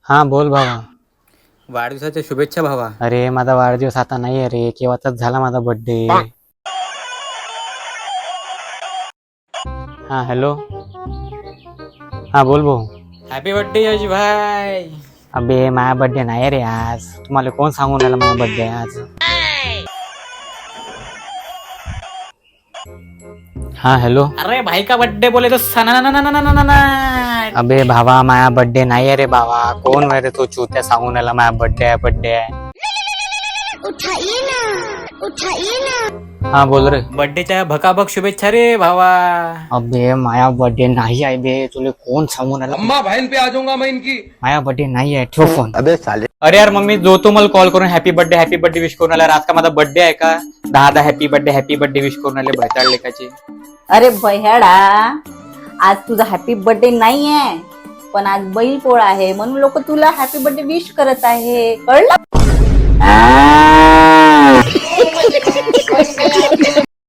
हा बोल भावा. वाढदिवसाच्या शुभेच्छा भावा. अरे माझा वाढदिवस आता नाही आहे रे, केव्हाचाच झाला माझा बर्थडे. हा हॅलो. हा बोल भाऊ. हॅपी बर्थडे यश भाई. अबे माझा बर्थडे नाही रे आज. तुम्हाला कोण सांगून राहिला माझा बर्थडे आज? हा हॅलो. अरे भाई का बर्थडे बोले तो सना. अबे भावा माझा बर्थडे नाही आहे रे भावा. कोण आहे रे तो चुत्या सांगून राहिला माझा बर्थडे आहे. हा बोल रे. बर्थडेच्या भकाभक शुभेच्छा रे भावा. अबे माया बर्थडे नाही आहे बे. तुला कोण सांगून राहिला? अम्मा बहन पे आ जाऊंगा मैं इनकी. माया बर्थडे नाही आहे. ठेव फोन. अबे साले. अरे यार मम्मी जो तो मला कॉल करून हॅपी बर्थडे विश करून आला. आज का माझा बर्थडे आहे का? 10 हॅपी बर्थडे विश करून आले भैताळ लेखाचे. अरे बह्याडा, आज तुझा हॅपी बर्थडे नाहीये, पण आज बैल पोळा आहे म्हणून लोक तुला हॅपी बर्थडे विश करत आहे, कळलं?